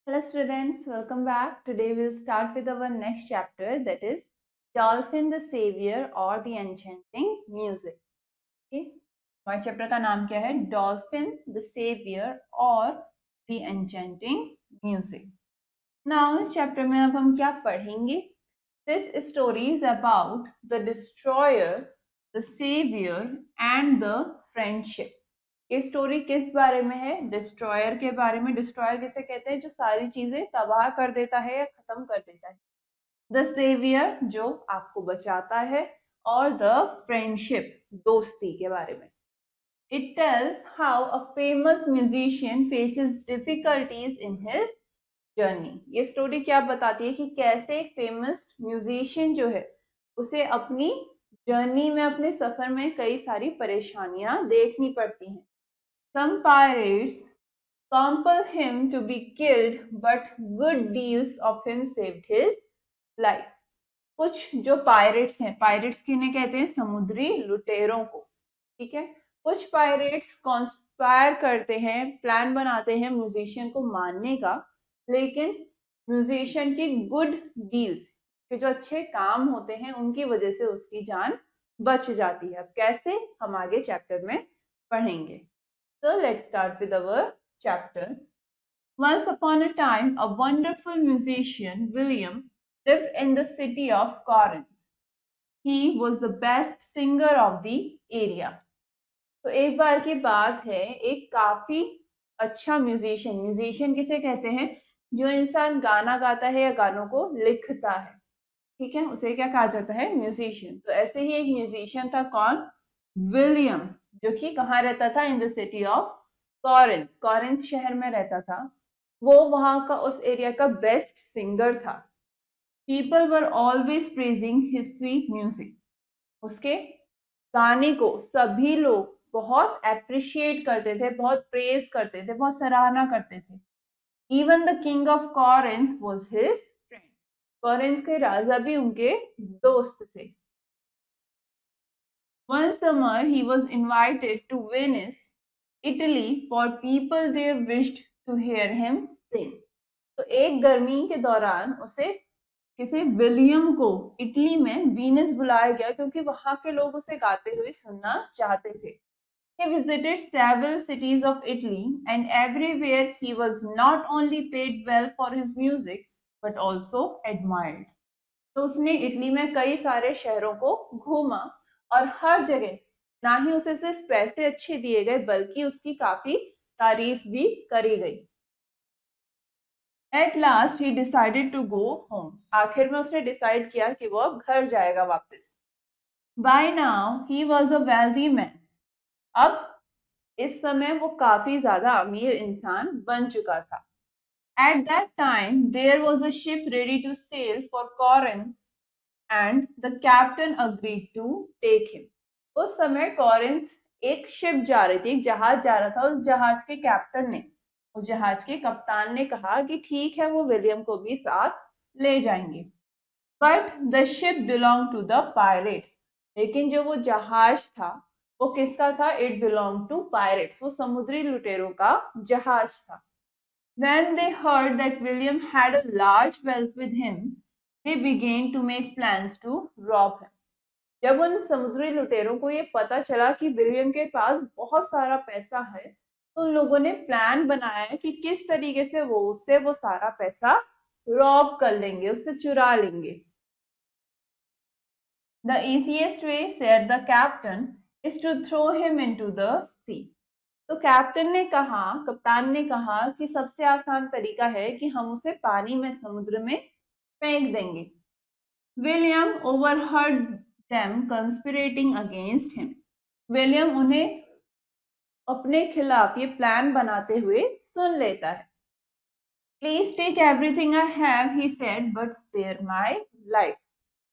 Hello students, welcome back. Today we'll start with our next chapter, that is Dolphin the Savior or the Enchanting Music. Okay? हमारे chapter का नाम क्या है? Dolphin the Savior or the Enchanting Music. Now इस chapter में अब हम क्या पढ़ेंगे? This story is about the destroyer, the savior and the friendship. ये स्टोरी किस बारे में है? डिस्ट्रॉयर के बारे में। डिस्ट्रॉयर किसे कहते हैं? जो सारी चीजें तबाह कर देता है या खत्म कर देता है। द सेवियर, जो आपको बचाता है, और द फ्रेंडशिप, दोस्ती के बारे में। It tells how a famous musician faces difficulties in his journey. ये स्टोरी क्या बताती है कि कैसे एक फेमस म्यूजिशियन जो है उसे अपनी जर्नी में, अपने सफर में कई सारी परेशानियां देखनी पड़ती हैं। Some pirates compel him to be killed, but good deeds of him saved his life. कुछ जो पायरेट्स हैं, पायरेट्स किन्हें कहते हैं? समुद्री लुटेरों को। ठीक है, कुछ पायरेट्स कॉन्स्पायर करते हैं, प्लान बनाते हैं म्यूजिशियन को मारने का, लेकिन म्यूजिशियन की गुड डील्स के जो अच्छे काम होते हैं उनकी वजह से उसकी जान बच जाती है। अब कैसे, हम आगे चैप्टर में पढ़ेंगे। So let's start with our chapter. Once upon a time, a wonderful musician, William, lived in the city of Corinth. He was the best singer of the area. तो एक बार की बात है, एक काफी अच्छा म्यूजिशियन, म्यूजिशियन किसे कहते हैं? जो इंसान गाना गाता है या गानों को लिखता है, ठीक है, उसे क्या कहा जाता है? म्यूजिशियन। तो ऐसे ही एक म्यूजिशियन था, कौन? विलियम, जो कि कहाँ रहता था? In the city of Corinth, Corinth शहर में रहता था। वो वहां का, उस एरिया का बेस्ट सिंगर था। People were always praising his sweet music. उसके गाने को सभी लोग बहुत अप्रिशिएट करते थे, बहुत प्रेज करते थे, बहुत सराहना करते थे। Even the king of Corinth was his friend. Corinth के राजा भी उनके दोस्त थे। One summer he was invited to Venice, Italy, for people there wished to hear him sing. तो एक गर्मी के दौरान उसे, किसी विलियम को, इटली में वीनिस बुलाया गया क्योंकि वहां के लोग उसे गाते हुए सुनना चाहते थे। He visited several cities of Italy and everywhere he was not only paid well for his music but also admired. तो उसने इटली में कई सारे शहरों को घूमा और हर जगह ना ही उसे सिर्फ पैसे अच्छे दिए गए बल्कि उसकी काफी तारीफ भी करी गई। At last he decided to go home. आखिर में उसने डिसाइड किया कि वो अब घर जाएगा वापस। By now he was a wealthy man. अब इस समय वो काफी ज्यादा अमीर इंसान बन चुका था। At that time there was a ship ready to sail for Corinth and the captain agreed to take him. उस समय कॉरिंथ एक शिप जा रही थी, एक जहाज जा रहा था। उस जहाज के कैप्टन ने, उस जहाज के कप्तान ने कहा कि ठीक है, वो विलियम को भी साथ ले जाएंगे। But the ship belong to the pirates. लेकिन जो वो जहाज था वो किसका था? It belong to pirates. वो समुद्री लुटेरों का जहाज था। When they heard that William had a large wealth with him, they began to make plans to rob him. जब उन समुद्री लुटेरों को ये पता चला कि विलियम के पास बहुत सारा पैसा है, तो उन लोगों ने प्लान बनाया कि किस तरीके से वो उससे वो सारा पैसा रॉब कर लेंगे, उससे चुरा लेंगे। The easiest way, said the captain, is to throw him into the sea. तो कैप्टन ने कहा, कप्तान ने कहा कि सबसे आसान तरीका है कि हम उसे पानी में, समुद्र में फेंक देंगे। William overheard them conspiring against him. William उन्हें अपने खिलाफ ये प्लान बनाते हुए सुन लेता है। Please take everything I have, he said, but spare my life.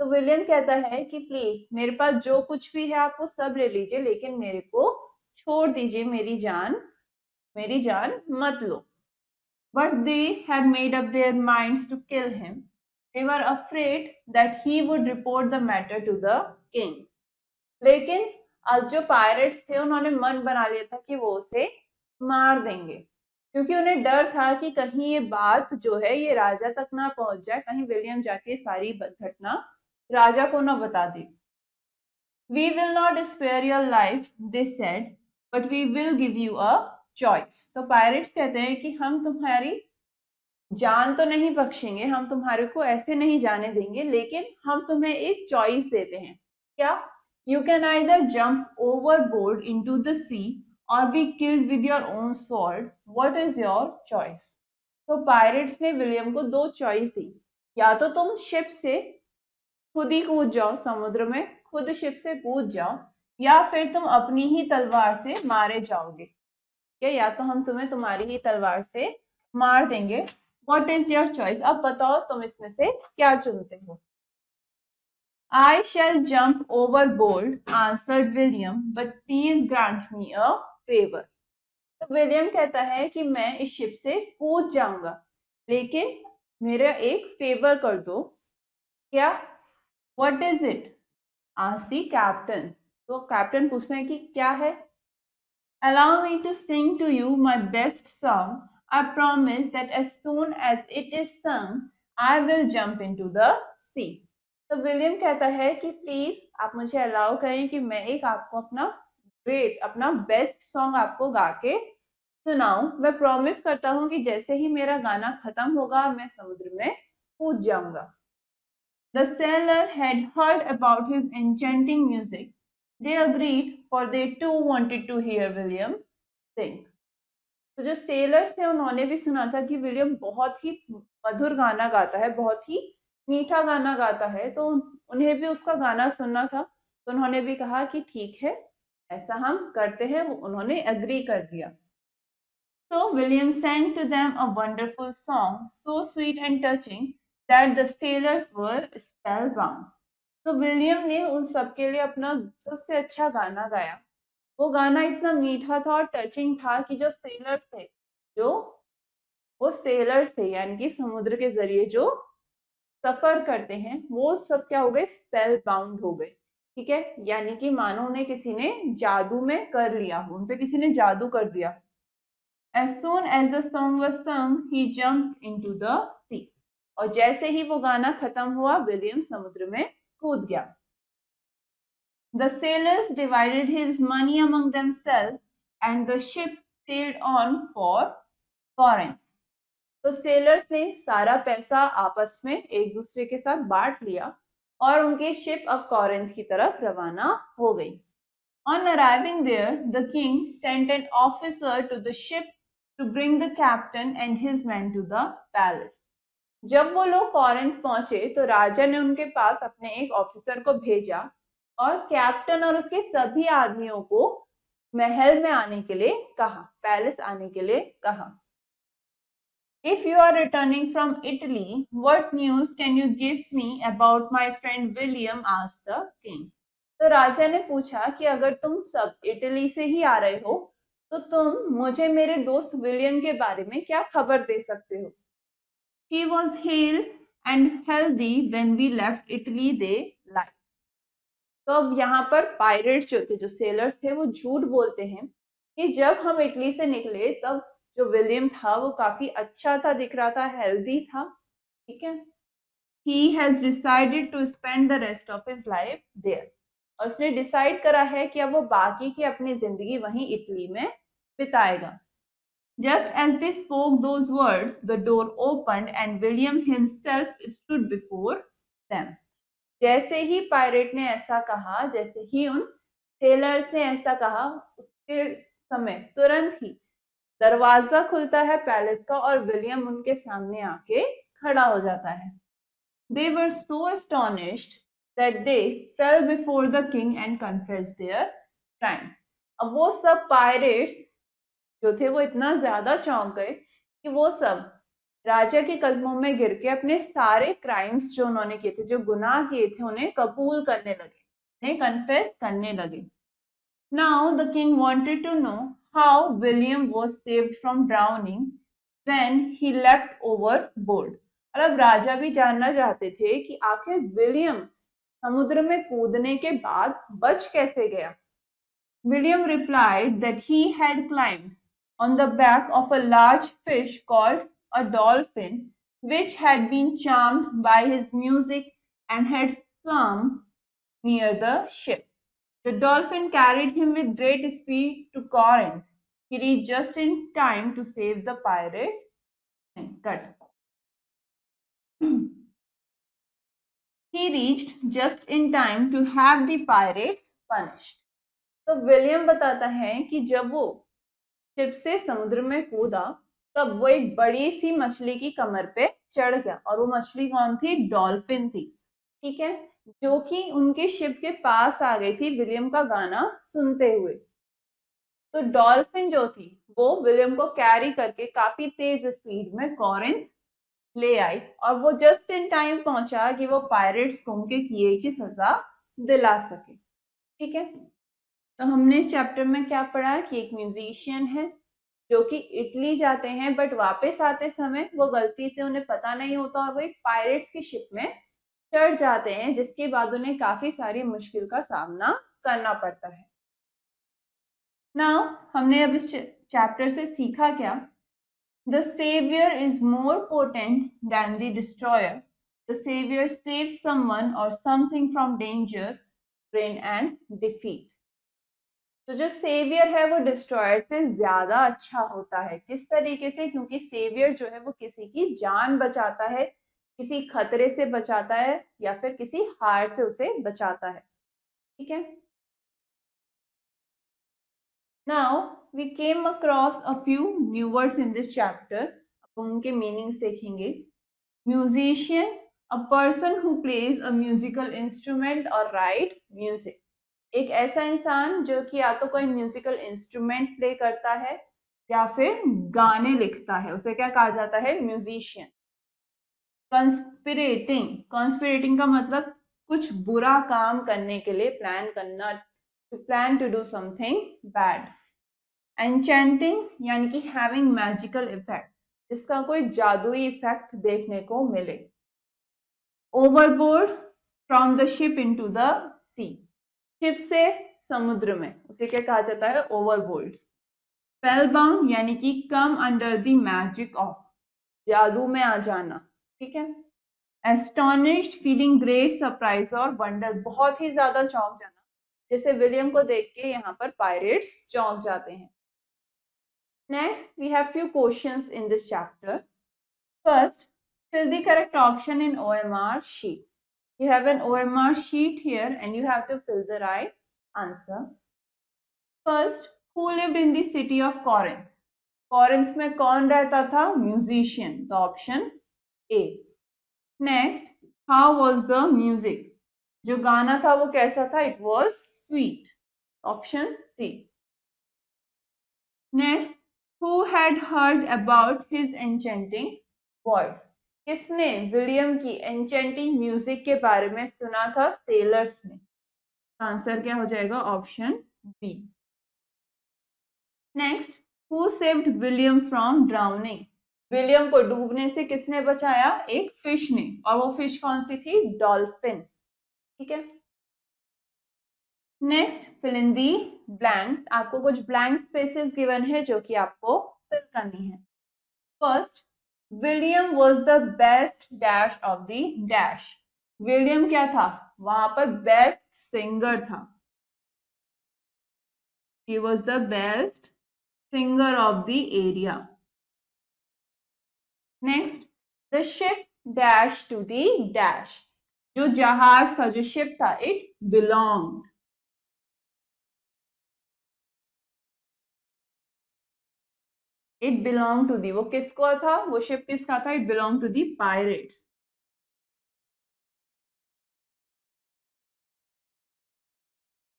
तो विलियम कहता है कि प्लीज मेरे पास जो कुछ भी है आप वो सब ले लीजिए, लेकिन मेरे को छोड़ दीजिए, मेरी जान मत लो। But they had made up their minds to kill him. They were afraid that he would report the matter to the king. लेकिन अब जो पायरेट्स थे उन्होंने मन बना लिया था कि वो उसे मार देंगे। क्योंकि उन्हें डर था कि कहीं ये बात जो है ये राजा तक ना पहुंच जाए, कहीं विलियम जाके सारी घटना राजा को ना बता दे। We will not spare your life, they said, but we will give you a choice. तो पायरेट्स कहते हैं कि हम तुम्हारी जान तो नहीं बख्शेंगे, हम तुम्हारे को ऐसे नहीं जाने देंगे, लेकिन हम तुम्हें एक चॉइस देते हैं। क्या? You can either jump overboard into the sea और be killed with your own sword, what is your choice? तो पायरेट्स ने विलियम को दो चॉइस दी, या तो तुम शिप से खुद ही कूद जाओ समुद्र में, खुद शिप से कूद जाओ, या फिर तुम अपनी ही तलवार से मारे जाओगे। या तो हम तुम्हें तुम्हारी ही तलवार से मार देंगे। What is your choice? अब बताओ तुम इसमें से क्या चुनते हो? I shall jump overboard, answered William, but please grant me a favor. तो विलियम कहता है कि मैं इस शिप से कूद जाऊंगा, लेकिन मेरा एक फेवर कर दो। क्या? What is it? Asked the captain. तो कैप्टन पूछते हैं कि क्या है? Allow me to sing to you my best song. I promise that as soon as it is sung, I will jump into the sea. तो William कहता है कि प्लीज आप मुझे अलाउ करें कि मैं एक आपको अपना बेस्ट सॉन्ग आपको गा के सुनाऊं। मैं प्रॉमिस करता हूं कि जैसे ही मेरा गाना खत्म होगा मैं समुद्र में कूद जाऊंगा। The sailor had heard about his enchanting music. They agreed, for they too wanted to hear William sing. तो जो सेलर्स थे उन्होंने भी सुना था कि विलियम बहुत ही मधुर गाना गाता है, बहुत ही मीठा गाना गाता है, तो उन्हें भी उसका गाना सुनना था। तो उन्होंने भी कहा कि ठीक है, ऐसा हम करते हैं। उन्होंने एग्री कर दिया। So William sang to them a wonderful song, so sweet and touching that the sailors were spellbound. तो विलियम ने उन सबके लिए अपना सबसे अच्छा गाना गाया। वो गाना इतना मीठा था और टचिंग था कि जो सेलर्स थे, जो वो सेलर्स थे यानी कि समुद्र के जरिए जो सफर करते हैं, वो सब क्या हो गए? स्पेल बाउंड हो गए। ठीक है, यानी कि मानो उन्हें किसी ने जादू में कर लिया हो, उन पे किसी ने जादू कर दिया। As soon as the song was sung, he jumped into the sea. और जैसे ही वो गाना खत्म हुआ, विलियम समुद्र में कूद गया। The sailors divided his money among themselves and the ship sailed on for Corinth. तो सेलर्स ने सारा पैसा आपस में एक दूसरे के साथ बांट लिया और उनकी शिप अब कॉरिंथ की तरफ रवाना हो गई। On arriving there, the king sent an officer to the ship to bring the captain and his men to the palace. जब वो लोग कॉरिंथ पहुंचे तो राजा ने उनके पास अपने एक ऑफिसर को भेजा और कैप्टन और उसके सभी आदमियों को महल में आने के लिए कहा, पैलेस आने के लिए कहा। If you are returning from Italy, what news can you give me about my friend William? asked the king. तो राजा ने पूछा कि अगर तुम सब इटली से ही आ रहे हो तो तुम मुझे मेरे दोस्त विलियम के बारे में क्या खबर दे सकते हो? He was hale and healthy when we left Italy, they lied. तो अब यहाँ पर पायरेट्स जो थे, जो सेलर्स थे, वो झूठ बोलते हैं कि जब हम इटली से निकले तब जो विलियम था वो काफी अच्छा था, दिख रहा था, हेल्दी था। ठीक है, he has decided to spend the rest of his life there. और उसने डिसाइड करा है कि अब वो बाकी की अपनी जिंदगी वहीं इटली में बिताएगा। Just as they spoke those words, the door opened and William himself stood before them. जैसे ही पायरेट ने ऐसा कहा, जैसे ही उन सेलर्स ने ऐसा कहा, उसके समय तुरंत ही दरवाजा खुलता है पैलेस का और विलियम उनके सामने आके खड़ा हो जाता है। They were so astonished that they fell before the king and confessed their crime. अब वो सब पायरेट्स जो थे वो इतना ज्यादा चौंक गए कि वो सब राजा के कदमों में गिर के अपने सारे क्राइम्स जो उन्होंने किए थे, जो गुनाह किए थे, उन्हें कबूल करने लगे, उन्हें कन्फेस करने लगे। Now the king wanted to know how William was saved from drowning when he leapt overboard. और अब राजा भी जानना चाहते थे कि आखिर विलियम समुद्र में कूदने के बाद बच कैसे गया। William replied that he had climbed on the back of a large fish called a dolphin, which had been charmed by his music and had swum near the ship. The dolphin carried him with great speed to Corinth. He reached just in time to save the pirate. Cut. He reached just in time to have the pirates punished. तो William बताता है कि जब वो ship से समुद्र में कूदा तब वो एक बड़ी सी मछली की कमर पे चढ़ गया और वो मछली कौन थी? डॉल्फिन थी। ठीक है, जो कि उनके शिप के पास आ गई थी विलियम का गाना सुनते हुए। तो डॉल्फिन जो थी वो विलियम को कैरी करके काफी तेज स्पीड में कॉरिंथ ले आई और वो जस्ट इन टाइम पहुंचा कि वो पायरेट्स को उनके किए की सजा दिला सके। ठीक है, तो हमने इस चैप्टर में क्या पढ़ा कि एक म्यूजिशियन है जो कि इटली जाते हैं, बट वापस आते समय वो गलती से उन्हें पता नहीं होता और वो एक पायरेट्स की शिप में चढ़ जाते हैं, जिसके बाद उन्हें काफी सारी मुश्किल का सामना करना पड़ता है। नाउ हमने अब इस चैप्टर से सीखा क्या? The savior is more potent than the destroyer. The savior saves someone or something from danger, pain and defeat. तो जो सेवियर है वो डिस्ट्रॉयर से ज्यादा अच्छा होता है। किस तरीके से? क्योंकि सेवियर जो है वो किसी की जान बचाता है, किसी खतरे से बचाता है या फिर किसी हार से उसे बचाता है। ठीक है, now we came across a few new words in this chapter. अब उनके मीनिंग्स देखेंगे। Musician, a person who plays a musical instrument और राइट म्यूजिक। एक ऐसा इंसान जो कि या तो कोई म्यूजिकल इंस्ट्रूमेंट प्ले करता है या फिर गाने लिखता है, उसे क्या कहा जाता है? म्यूजिशियन। कंस्पिरेटिंग, कंस्पिरेटिंग का मतलब कुछ बुरा काम करने के लिए प्लान करना, to plan to do something bad. Enchanting यानी कि हैविंग मैजिकल इफेक्ट, जिसका कोई जादुई इफेक्ट देखने को मिले। Overboard, from the ship into the sea, ship से समुद्र में, उसे क्या कहा जाता है? ओवरबोर्ड। स्पेलबाउंड यानी कि come under the magic of, जादू में आ जाना। ठीक है, एस्टोनिश्ड, फीलिंग ग्रेट सरप्राइज और वंडर, बहुत ही ज्यादा चौंक जाना, जैसे विलियम को देख के यहाँ पर पायरेट्स चौंक जाते हैं। Next we have few questions in this chapter. First, fill the correct option in OMR sheet. You have an OMR sheet here and you have to fill the right answer. First, who lived in the city of Corinth? Corinth में कौन रहता था? Musician, तो option A. Next, how was the music? जो गाना था वो कैसा था? It was sweet, option C. Next, who had heard about his enchanting voice? किसने विलियम की एन्चेंटिंग म्यूजिक के बारे में सुना था? सेलर्स ने। आंसर क्या हो जाएगा? Option B. Next, who saved William from drowning? William को डूबने से किसने बचाया? एक फिश ने, और वो फिश कौन सी थी? डॉल्फिन। ठीक है, next, fill in the blanks. आपको कुछ ब्लैंक स्पेसेस गिवन है जो कि आपको फिल करनी है। First, William was the best dash of the dash. William क्या था? वहां पर बेस्ट सिंगर था। He was the best singer of the area. Next, the ship dash to the dash. जो जहाज था, जो शिप था, it belonged, it belong to the, वो किसको था? वो शिप किसका था? It belong to the pirates.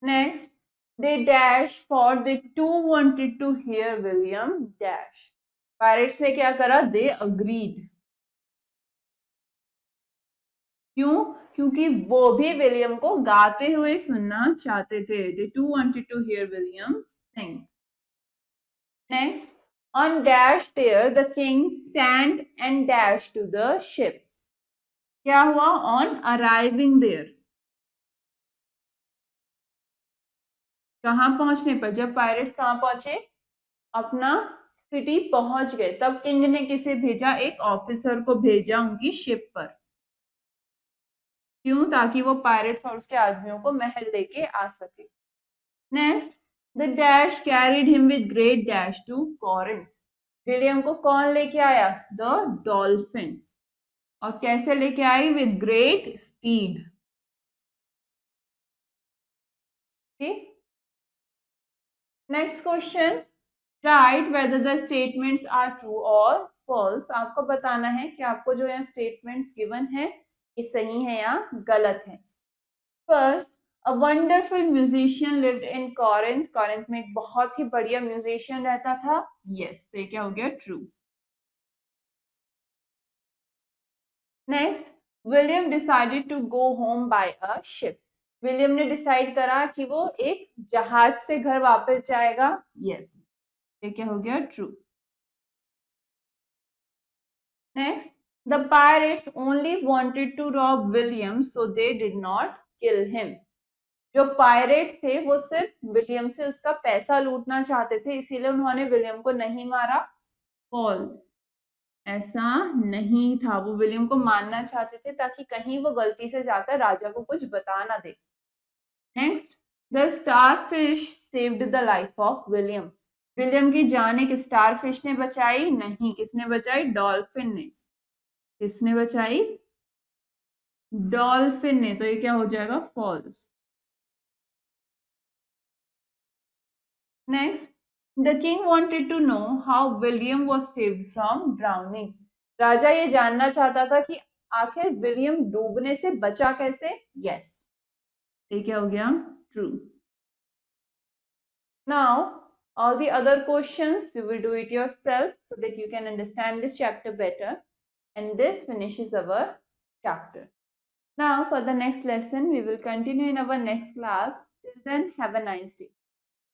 Next, they dash for they to wanted to hear William dash. Pirates ने क्या करा? They agreed. क्यों? क्योंकि वो भी विलियम को गाते हुए सुनना चाहते थे। They to wanted to hear William sing. Next, on dash there the king stand and dash to the ship. क्या हुआ? on arriving there, कहां पहुंचने पर? जब पायरेट्स कहां पहुंचे? अपना सिटी पहुंच गए तब किंग ने किसे भेजा, एक ऑफिसर को भेजा उनकी शिप पर। क्यों? ताकि वो पायरेट्स और उसके आदमियों को महल लेके आ सके। Next, the dash carried him with great dash to Corinth. William को कौन लेके आया? The dolphin. और कैसे लेके आई? With great speed. Next question, write whether the statements are true और फॉल्स। आपको बताना है कि आपको जो यहाँ स्टेटमेंट्स गिवन है ये सही है या गलत है। First, a wonderful musician lived in Corinth. Corinth में एक बहुत ही बढ़िया म्यूजिशियन रहता था। यस, तो ये क्या हो गया? True. Next, William decided to go home by a ship. William ने डिसाइड करा कि वो एक जहाज से घर वापस जाएगा। यस, ये क्या हो गया? True. Next, the pirates only wanted to rob William so they did not kill him. जो पायरेट थे वो सिर्फ विलियम से उसका पैसा लूटना चाहते थे, इसीलिए उन्होंने विलियम को नहीं मारा। फॉल्स, ऐसा नहीं था। वो विलियम को मारना चाहते थे ताकि कहीं वो गलती से जाकर राजा को कुछ बता ना दे। Next, the starfish saved the life of William. William की जान एक स्टारफिश ने बचाई? नहीं। किसने बचाई? डॉल्फिन ने। किसने बचाई? डॉल्फिन ने। तो ये क्या हो जाएगा? False. Next, the king wanted to know how William was saved from drowning. राजा ये जानना चाहता था कि आखिर विलियम डूबने से बचा कैसे। यस, ये क्या हो गया? True. Now all the other questions you will do it yourself so that you can understand this chapter better, and this finishes our chapter. Now for the next lesson we will continue in our next class. Till then, have a nice day.